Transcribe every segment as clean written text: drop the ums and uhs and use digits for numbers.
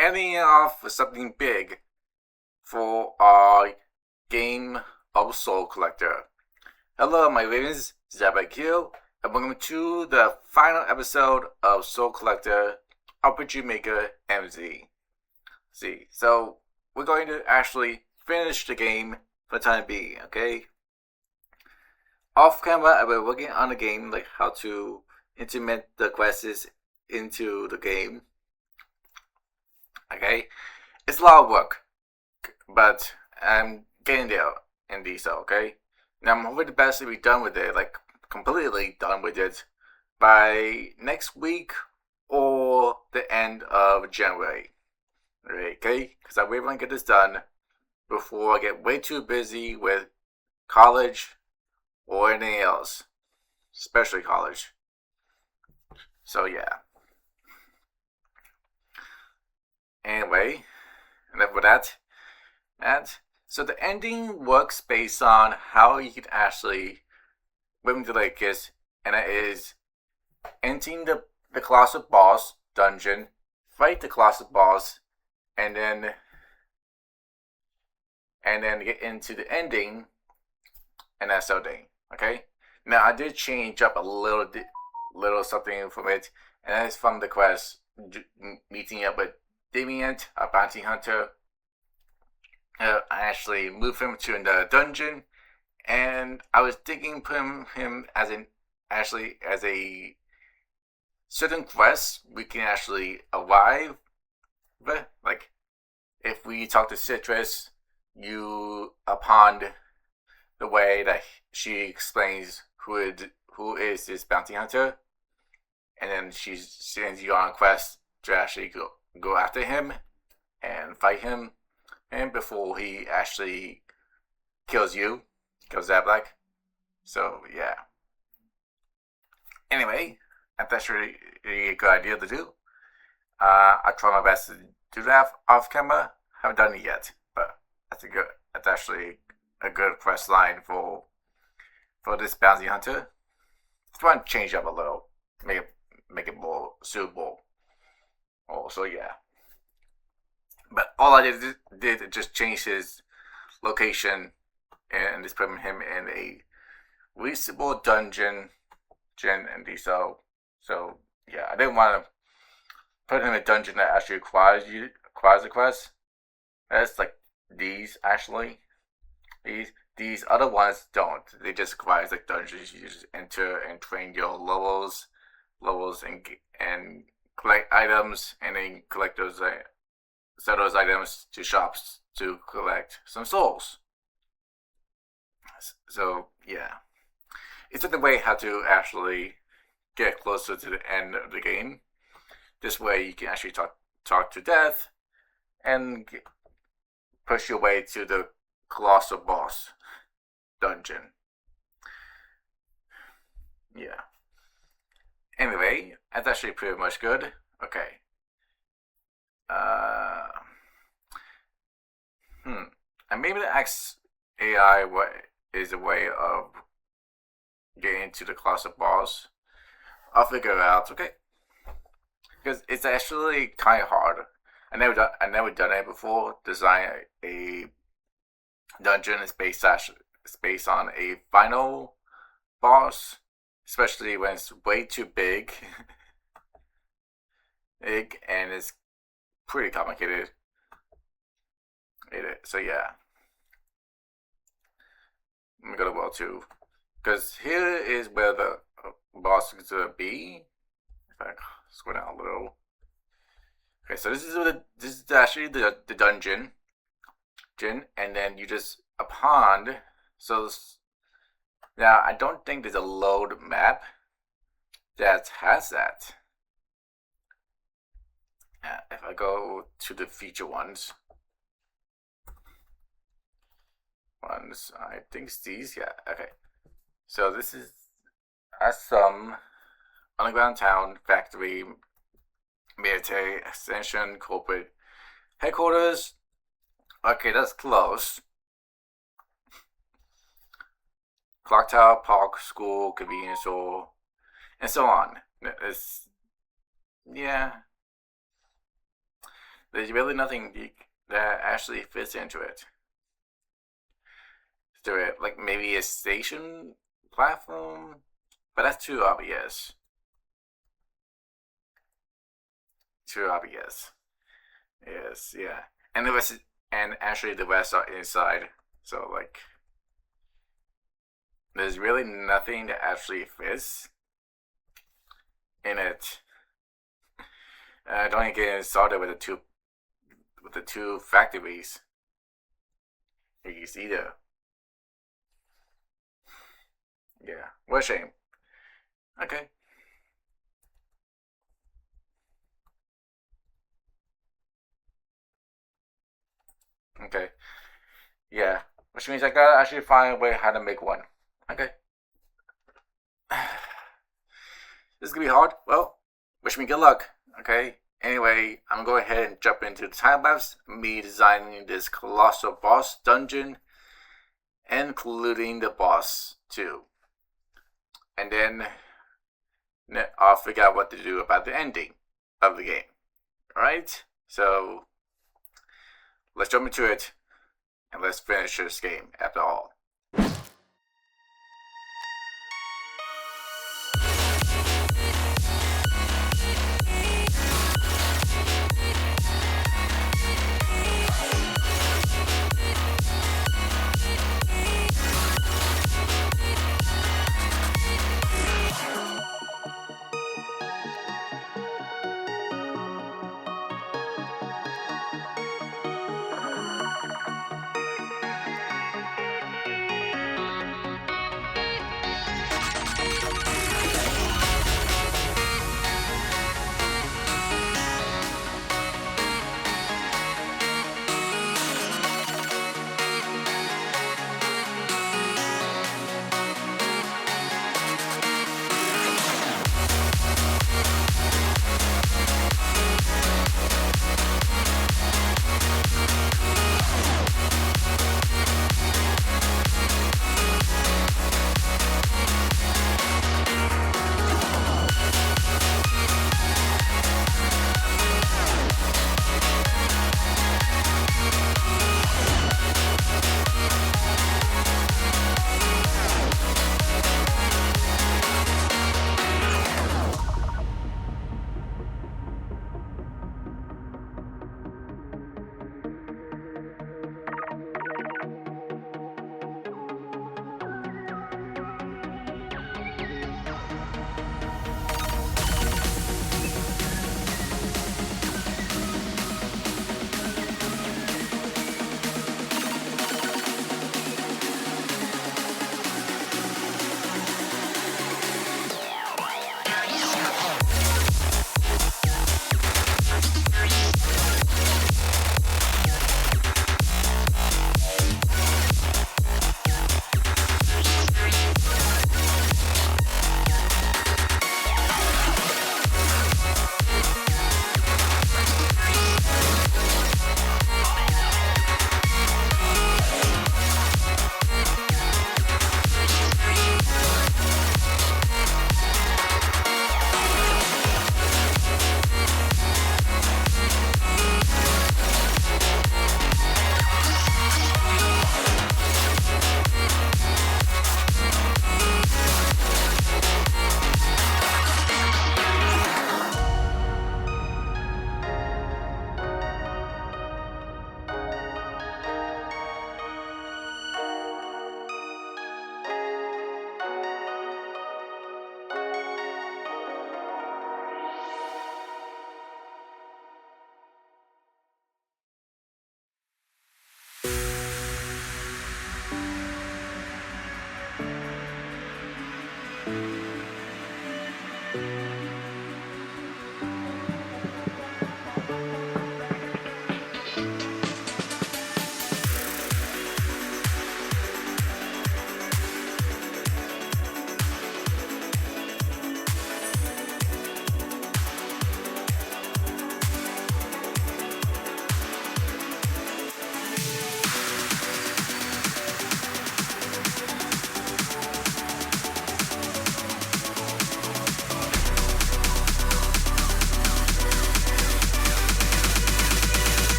ending off with something big for our game of Soul Collector. Hello, my name is Zabakil, and welcome to the final episode of Soul Collector RPG Maker MZ. So we're going to actually finish the game for the time being, okay? Off camera, I've been working on the game, like how to implement the quests into the game. Okay, it's a lot of work, but I'm getting there in these. Okay, now I'm hoping the best to be done with it, like completely done with it by next week or the end of January. Okay, because I really want to get this done before I get way too busy with college or anything else, especially college. So yeah. Anyway, enough with that. So the ending works based on how you can actually win the Lake Kiss, and it is entering the Colossus boss dungeon, fight the Colossus boss, and then get into the ending, and that's the thing. Okay. Now I did change up a little something from it, and that is from the quest meeting up with Damien, a bounty hunter. I actually moved him to the dungeon, and I was thinking putting him as a certain quest we can actually arrive with. Like if we talk to Citrus, you upon the way that she explains who is this bounty hunter, and then she sends you on a quest to actually go after him and fight him, and before he actually kills that black. So yeah. Anyway, that's really a good idea to do. I try my best to do that off camera. Haven't done it yet, but that's actually a good quest line for this bounty hunter. Just want to change up a little, make it more suitable. So yeah. But all I did just change his location and just put him in a reasonable dungeon, and so yeah, I didn't want to put him in a dungeon that actually requires a quest. That's like these actually. These other ones don't. They just require like dungeons. You just enter and train your levels, and collect items, and then collect those sell those items to shops to collect some souls. So yeah, it's another way how to actually get closer to the end of the game. This way you can actually talk to death and push your way to the colossal boss dungeon. Yeah. Anyway, that's actually pretty much good. Okay. And maybe the ask AI what is a way of getting to the colossal boss. I'll figure it out. Okay. Because it's actually kind of hard. I never done it before. Design a dungeon is based on a final boss, especially when it's way too big, and it's pretty complicated. So yeah, I'm gonna go to World 2, because here is where the boss is gonna be. If I scroll down a little. Okay, so this is actually the dungeon, and then you just upon. So now I don't think there's a load map that has that. If I go to the feature ones, I think it's these. Yeah. Okay. So this is some underground town, factory, military extension, corporate headquarters. Okay, that's close. Clock tower, park, school, convenience store, and so on. Yeah. There's really nothing that actually fits into it. To it, like maybe a station platform, but that's too obvious. Too obvious. Yes, yeah. And the rest, and actually the rest are inside. So like, there's really nothing that actually fits in it. Don't even get started with the two factories either. Yeah, what a shame. Okay. Okay. Yeah. Which means I gotta actually find a way how to make one. Okay. This is gonna be hard. Well, wish me good luck. Okay. Anyway, I'm gonna go ahead and jump into the time lapse. Me designing this colossal boss dungeon, including the boss too. And then I'll figure out what to do about the ending of the game. Alright? So let's jump into it and let's finish this game after all.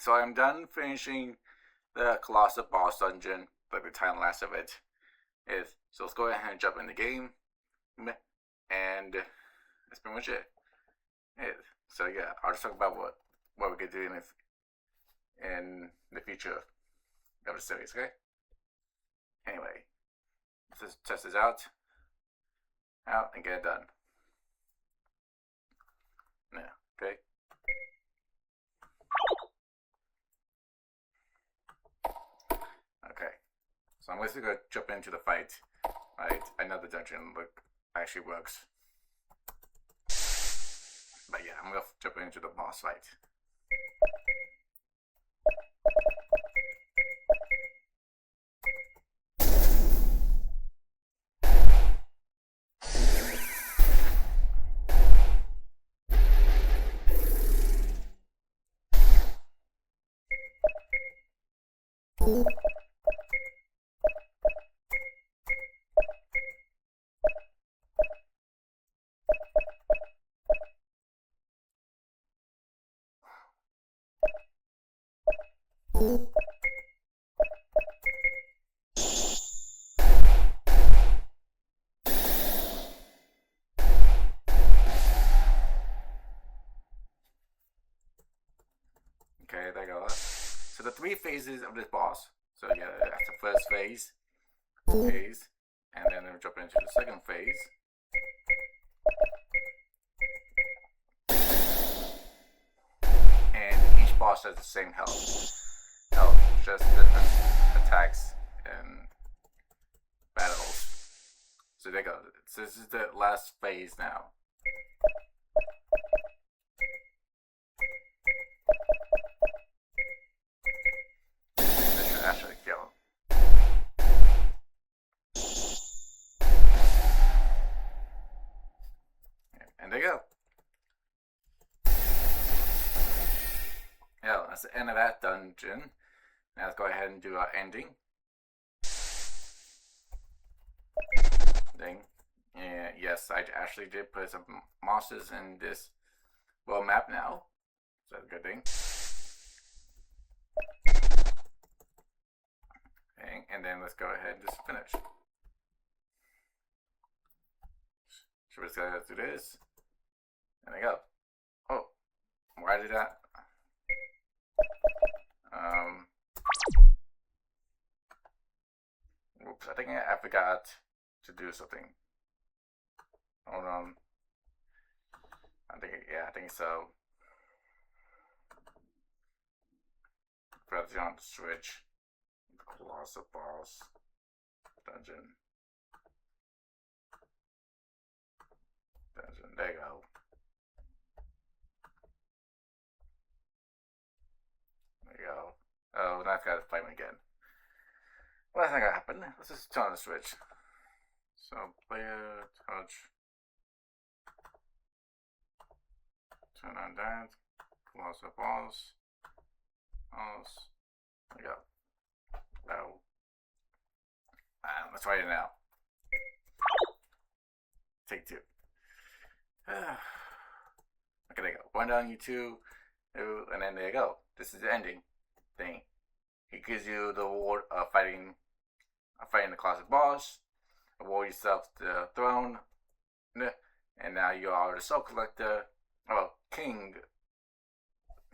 so I'm done finishing the Colossus boss dungeon, like the time lapse of it is. So let's go ahead and jump in the game, and that's pretty much it. So yeah, I'll just talk about what we could do in the future of the series. Okay. Anyway, let's just test this out, and get it done. Yeah. Okay. Okay. So I'm basically gonna jump into the fight. Right. I know the dungeon actually works. But yeah, I'm gonna jump into the boss fight. Okay, there you go. So the 3 phases of this boss. So yeah, that's the first phase, and then we'll jump into the second phase. And each boss has the same health, just different attacks and battles. So there you go. So this is the last phase now. This should actually kill him. And there you go. Yeah, that's the end of that dungeon. Now let's go ahead and do our ending. Thing. Yeah, yes, I actually did put some monsters in this world map now. So that's a good thing. Okay, and then let's go ahead and just finish. So we're just gonna do this. And there you go. Oh, why did that? Oops, I think I forgot to do something. Hold on. I think so. Press on the switch. Colossus boss dungeon. There you go. There you go. Oh, now I've got to fight him again. Well, I think that happened. Let's just turn on the switch. So, player, touch. Turn on that. Colossus boss. There you go. No. Let's try it now. Take 2. Okay, there you go. 1 down, you 2, and then there you go. This is the ending thing. It gives you the reward of fighting the Colossus boss, award yourself the throne, and now you are the Soulcollector, King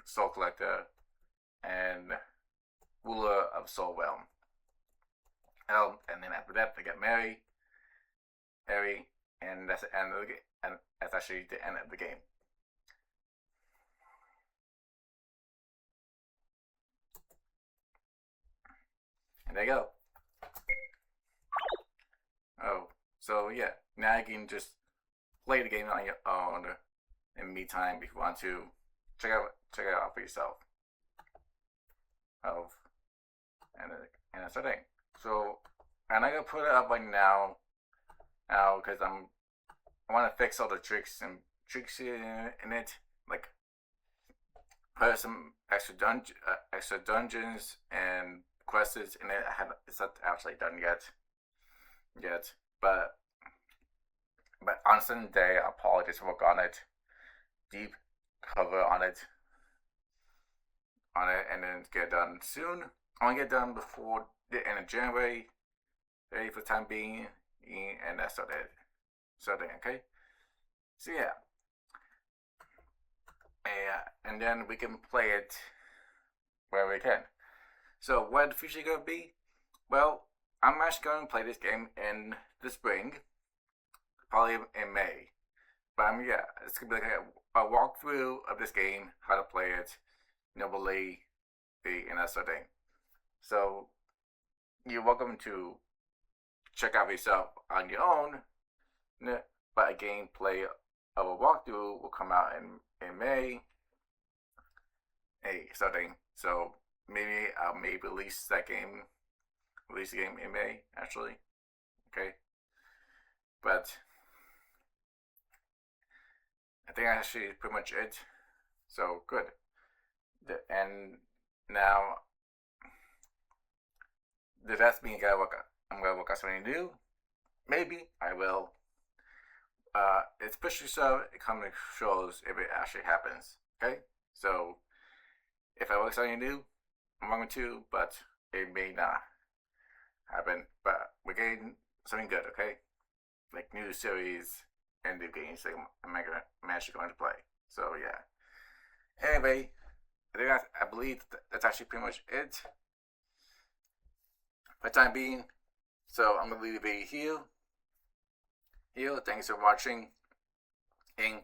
Soulcollector, and ruler of Soul Realm. And then after that, they get married, and that's the end of the game. And that's actually the end of the game. And there you go. Oh, so yeah, now you can just play the game on your own in me time if you want to. Check it out for yourself. And that's the thing. So I'm not gonna put it up right now because I want to fix all the tricks in it, like put some extra dungeons and quests in it. It's not actually done yet, but on some day I'll probably just work on it, deep cover on it, on it and then get done soon. I want to get done before the end of January, ready for the time being, and that's all that. Okay? So yeah. And then we can play it where we can. So what the future gonna be? Well, I'm actually going to play this game in the spring, probably in May. But yeah, it's gonna be like a walkthrough of this game, how to play it, nobly, and that sort of thing. So you're welcome to check out yourself on your own. But a gameplay of a walkthrough will come out in May. Something. So maybe I'll release the game in May, actually. Okay. But I think actually is pretty much it. So good. And now does that mean I'm gonna work on something new? Maybe I will. Especially so it kind of shows if it actually happens. Okay? So if I work something new, I'm going to, but it may not happen. But we're getting something good, okay? Like new series and new games that I'm actually going to play. So yeah. Anyway, I believe that's actually pretty much it for the time being. So I'm gonna leave the video here. Thanks for watching, and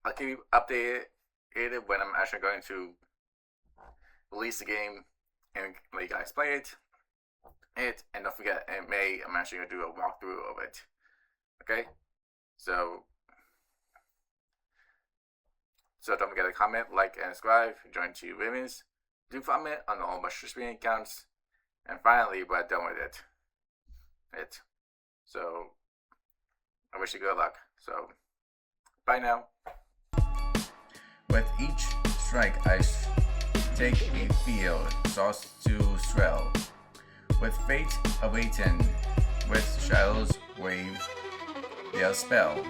I'll keep you updated when I'm actually going to release the game and let you guys play it. And don't forget, in May I'm actually gonna do a walkthrough of it. Okay, so don't forget to comment, like, and subscribe. Join 2 Women's. Do follow me on all my streaming accounts. And finally, we're done with it. So I wish you good luck. So bye now. With each strike, I take a field, sauce to swell. With fate awaiting, with shadows wave their spell.